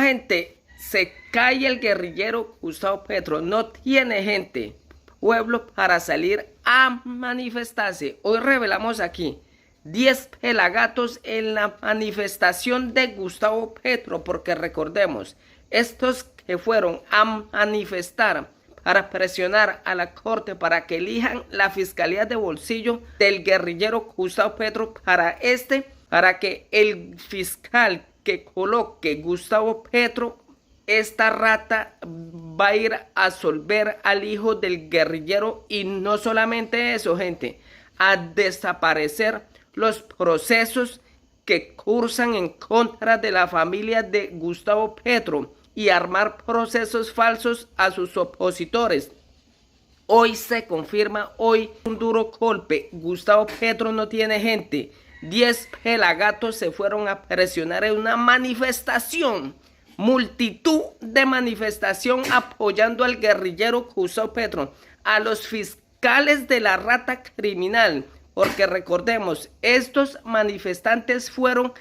gente, se cae el guerrillero Gustavo Petro. No tiene gente, pueblo, para salir a manifestarse. Hoy revelamos aquí 10 pelagatos en la manifestación de Gustavo Petro, porque recordemos, estos que fueron a manifestar para presionar a la corte para que elijan la fiscalía de bolsillo del guerrillero Gustavo Petro para que el fiscal que coloque Gustavo Petro, esta rata va a ir a absolver al hijo del guerrillero, y no solamente eso, gente, a desaparecer los procesos que cursan en contra de la familia de Gustavo Petro y armar procesos falsos a sus opositores. Hoy se confirma, hoy un duro golpe. Gustavo Petro no tiene gente. 10 pelagatos se fueron a presionar en una manifestación, multitud de manifestación apoyando al guerrillero Gustavo Petro, a los fiscales de la rata criminal, porque recordemos, estos manifestantes fueron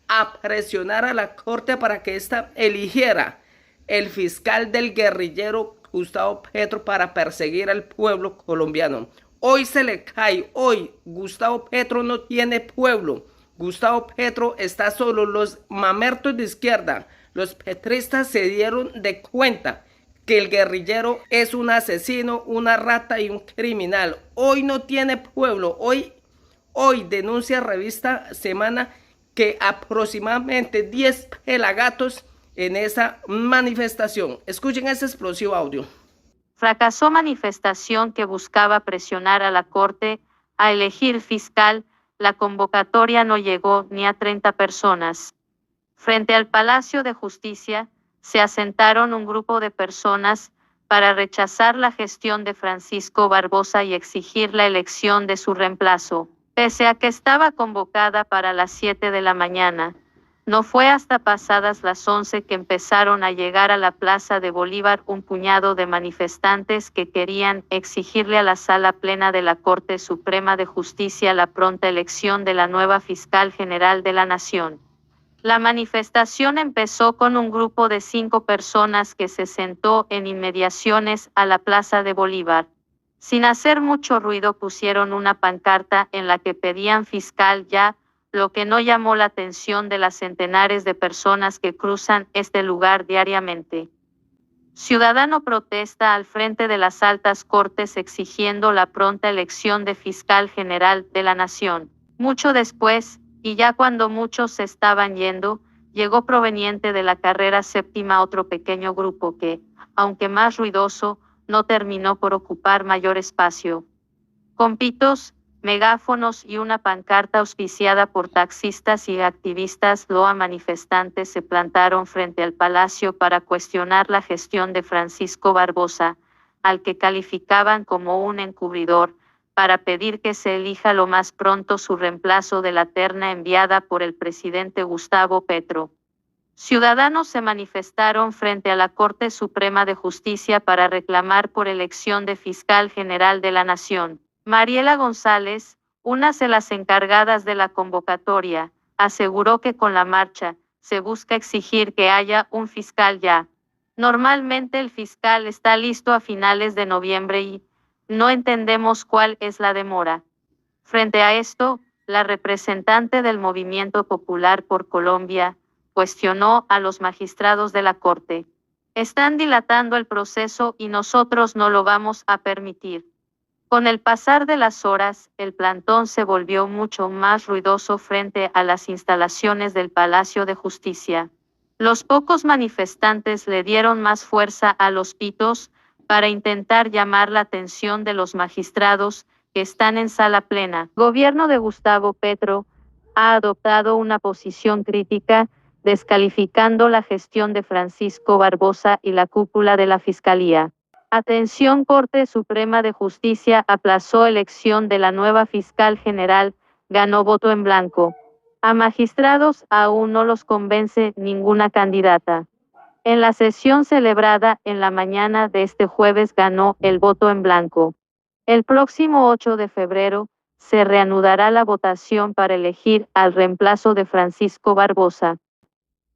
a presionar a la corte para que ésta eligiera el fiscal del guerrillero Gustavo Petro para perseguir al pueblo colombiano. Hoy se le cae, hoy Gustavo Petro no tiene pueblo. Gustavo Petro está solo. Los mamertos de izquierda, los petristas, se dieron de cuenta que el guerrillero es un asesino, una rata y un criminal. Hoy no tiene pueblo. Hoy denuncia Revista Semana que aproximadamente 10 pelagatos en esa manifestación. Escuchen ese explosivo audio. Fracasó manifestación que buscaba presionar a la Corte a elegir fiscal. La convocatoria no llegó ni a 30 personas. Frente al Palacio de Justicia, se asentaron un grupo de personas para rechazar la gestión de Francisco Barbosa y exigir la elección de su reemplazo. Pese a que estaba convocada para las 7 de la mañana, no fue hasta pasadas las 11 que empezaron a llegar a la Plaza de Bolívar un puñado de manifestantes que querían exigirle a la Sala Plena de la Corte Suprema de Justicia la pronta elección de la nueva Fiscal General de la Nación. La manifestación empezó con un grupo de 5 personas que se sentó en inmediaciones a la Plaza de Bolívar. Sin hacer mucho ruido pusieron una pancarta en la que pedían fiscal ya, lo que no llamó la atención de las centenares de personas que cruzan este lugar diariamente. Ciudadano protesta al frente de las altas cortes exigiendo la pronta elección de fiscal general de la nación. Mucho después, y ya cuando muchos se estaban yendo, llegó proveniente de la carrera séptima otro pequeño grupo que, aunque más ruidoso, no terminó por ocupar mayor espacio. Con pitos, megáfonos y una pancarta auspiciada por taxistas y activistas loa manifestantes se plantaron frente al palacio para cuestionar la gestión de Francisco Barbosa, al que calificaban como un encubridor, para pedir que se elija lo más pronto su reemplazo de la terna enviada por el presidente Gustavo Petro. Ciudadanos se manifestaron frente a la Corte Suprema de Justicia para reclamar por elección de fiscal general de la Nación. Mariela González, una de las encargadas de la convocatoria, aseguró que con la marcha se busca exigir que haya un fiscal ya. Normalmente el fiscal está listo a finales de noviembre y no entendemos cuál es la demora. Frente a esto, la representante del Movimiento Popular por Colombia cuestionó a los magistrados de la Corte. Están dilatando el proceso y nosotros no lo vamos a permitir. Con el pasar de las horas, el plantón se volvió mucho más ruidoso frente a las instalaciones del Palacio de Justicia. Los pocos manifestantes le dieron más fuerza a los pitos para intentar llamar la atención de los magistrados que están en sala plena. El gobierno de Gustavo Petro ha adoptado una posición crítica, descalificando la gestión de Francisco Barbosa y la cúpula de la Fiscalía. Atención, Corte Suprema de Justicia aplazó elección de la nueva fiscal general, ganó voto en blanco. A magistrados aún no los convence ninguna candidata. En la sesión celebrada en la mañana de este jueves ganó el voto en blanco. El próximo 8 de febrero se reanudará la votación para elegir al reemplazo de Francisco Barbosa.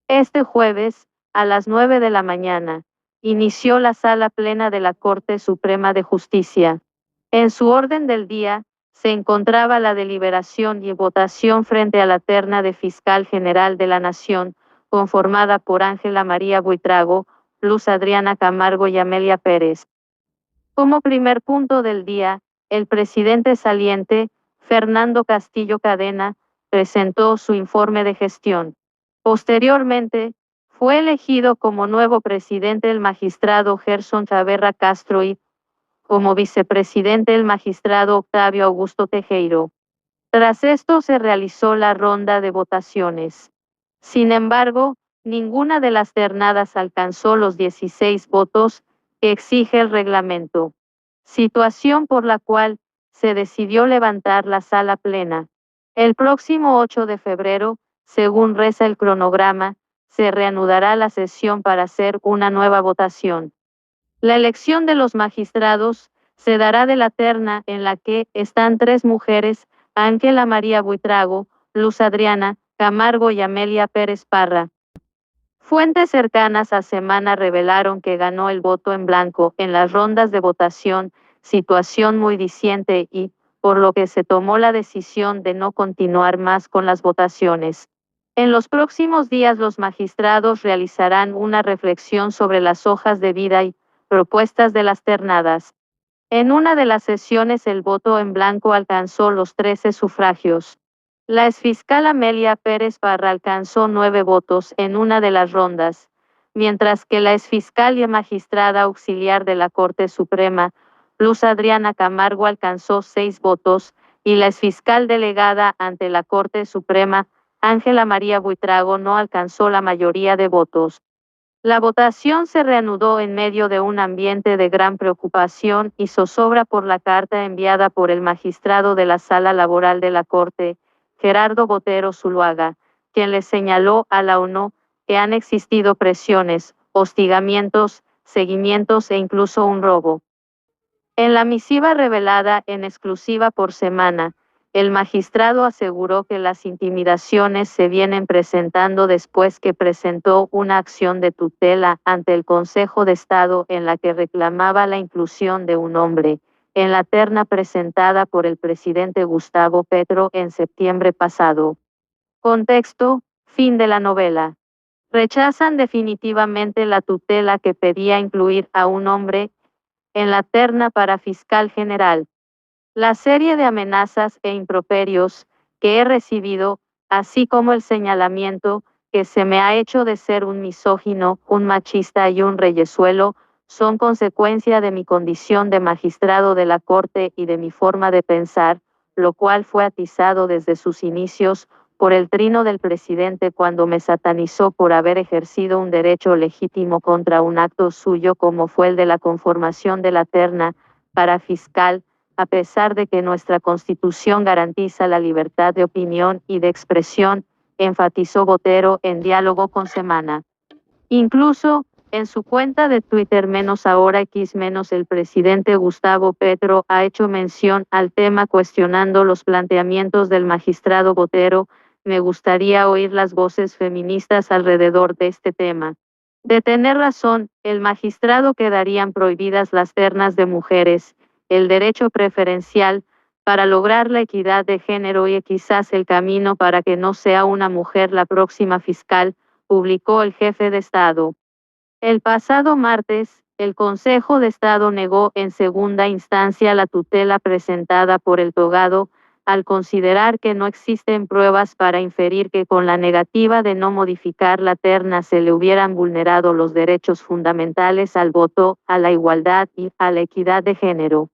Este jueves, A las 9 de la mañana, inició la sala plena de la Corte Suprema de Justicia. En su orden del día, se encontraba la deliberación y votación frente a la terna de Fiscal General de la Nación, conformada por Ángela María Buitrago, Luz Adriana Camargo y Amelia Pérez. Como primer punto del día, el presidente saliente, Fernando Castillo Cadena, presentó su informe de gestión. Posteriormente, fue elegido como nuevo presidente el magistrado Gerson Taberra Castro y, como vicepresidente el magistrado Octavio Augusto Tejero. Tras esto se realizó la ronda de votaciones. Sin embargo, ninguna de las ternadas alcanzó los 16 votos que exige el reglamento, situación por la cual se decidió levantar la sala plena. El próximo 8 de febrero, según reza el cronograma, se reanudará la sesión para hacer una nueva votación. La elección de los magistrados se dará de la terna en la que están 3 mujeres, Ángela María Buitrago, Luz Adriana Camargo y Amelia Pérez Parra. Fuentes cercanas a Semana revelaron que ganó el voto en blanco en las rondas de votación, situación muy diciente y, por lo que se tomó la decisión de no continuar más con las votaciones. En los próximos días los magistrados realizarán una reflexión sobre las hojas de vida y propuestas de las ternadas. En una de las sesiones el voto en blanco alcanzó los 13 sufragios. La exfiscal Amelia Pérez Parra alcanzó 9 votos en una de las rondas, mientras que la exfiscal y magistrada auxiliar de la Corte Suprema, Luz Adriana Camargo, alcanzó 6 votos, y la exfiscal delegada ante la Corte Suprema, Ángela María Buitrago, no alcanzó la mayoría de votos. La votación se reanudó en medio de un ambiente de gran preocupación y zozobra por la carta enviada por el magistrado de la Sala Laboral de la Corte, Gerardo Botero Zuluaga, quien le señaló a la ONU que han existido presiones, hostigamientos, seguimientos e incluso un robo. En la misiva revelada en exclusiva por Semana, el magistrado aseguró que las intimidaciones se vienen presentando después que presentó una acción de tutela ante el Consejo de Estado en la que reclamaba la inclusión de un hombre en la terna presentada por el presidente Gustavo Petro en septiembre pasado. Contexto: fin de la novela. Rechazan definitivamente la tutela que pedía incluir a un hombre en la terna para fiscal general. La serie de amenazas e improperios que he recibido, así como el señalamiento que se me ha hecho de ser un misógino, un machista y un reyezuelo, son consecuencia de mi condición de magistrado de la Corte y de mi forma de pensar, lo cual fue atizado desde sus inicios por el trino del presidente cuando me satanizó por haber ejercido un derecho legítimo contra un acto suyo como fue el de la conformación de la terna para fiscal, a pesar de que nuestra Constitución garantiza la libertad de opinión y de expresión, enfatizó Botero en diálogo con Semana. Incluso, en su cuenta de Twitter _ahora X_ el presidente Gustavo Petro ha hecho mención al tema cuestionando los planteamientos del magistrado Botero. Me gustaría oír las voces feministas alrededor de este tema. De tener razón, el magistrado quedarían prohibidas las ternas de mujeres, el derecho preferencial, para lograr la equidad de género y quizás el camino para que no sea una mujer la próxima fiscal, publicó el jefe de Estado. El pasado martes, el Consejo de Estado negó en segunda instancia la tutela presentada por el togado, al considerar que no existen pruebas para inferir que con la negativa de no modificar la terna se le hubieran vulnerado los derechos fundamentales al voto, a la igualdad y a la equidad de género.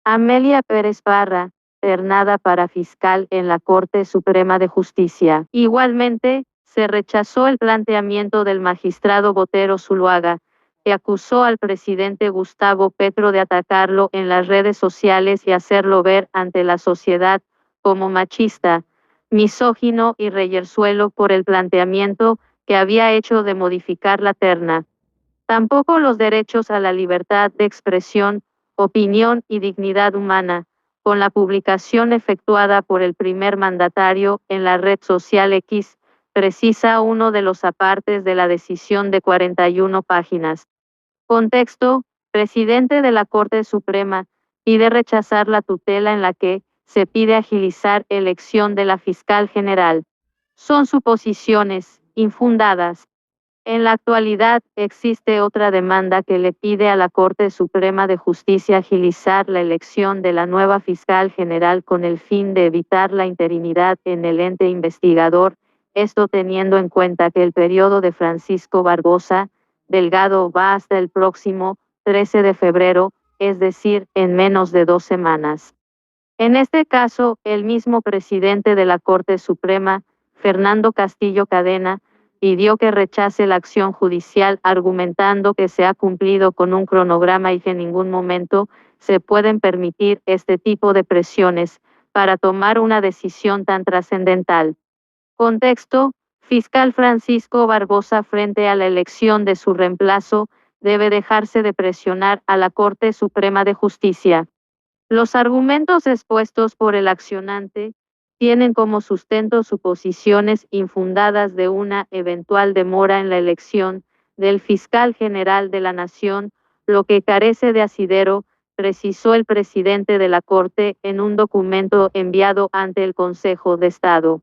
Amelia Pérez Parra, ternada para fiscal en la Corte Suprema de Justicia. Igualmente, se rechazó el planteamiento del magistrado Botero Zuluaga, que acusó al presidente Gustavo Petro de atacarlo en las redes sociales y hacerlo ver ante la sociedad como machista, misógino y reyezuelo por el planteamiento que había hecho de modificar la terna. Tampoco los derechos a la libertad de expresión, opinión y dignidad humana, con la publicación efectuada por el primer mandatario en la red social X, precisa uno de los apartes de la decisión de 41 páginas. Contexto: presidente de la Corte Suprema pide rechazar la tutela en la que se pide agilizar elección de la fiscal general. Son suposiciones infundadas. En la actualidad, existe otra demanda que le pide a la Corte Suprema de Justicia agilizar la elección de la nueva fiscal general con el fin de evitar la interinidad en el ente investigador, esto teniendo en cuenta que el periodo de Francisco Barbosa Delgado va hasta el próximo 13 de febrero, es decir, en menos de 2 semanas. En este caso, el mismo presidente de la Corte Suprema, Fernando Castillo Cadena, pidió que rechace la acción judicial argumentando que se ha cumplido con un cronograma y que en ningún momento se pueden permitir este tipo de presiones para tomar una decisión tan trascendental. Contexto: fiscal Francisco Barbosa frente a la elección de su reemplazo, debe dejarse de presionar a la Corte Suprema de Justicia. Los argumentos expuestos por el accionante tienen como sustento suposiciones infundadas de una eventual demora en la elección del fiscal general de la Nación, lo que carece de asidero, precisó el presidente de la Corte en un documento enviado ante el Consejo de Estado.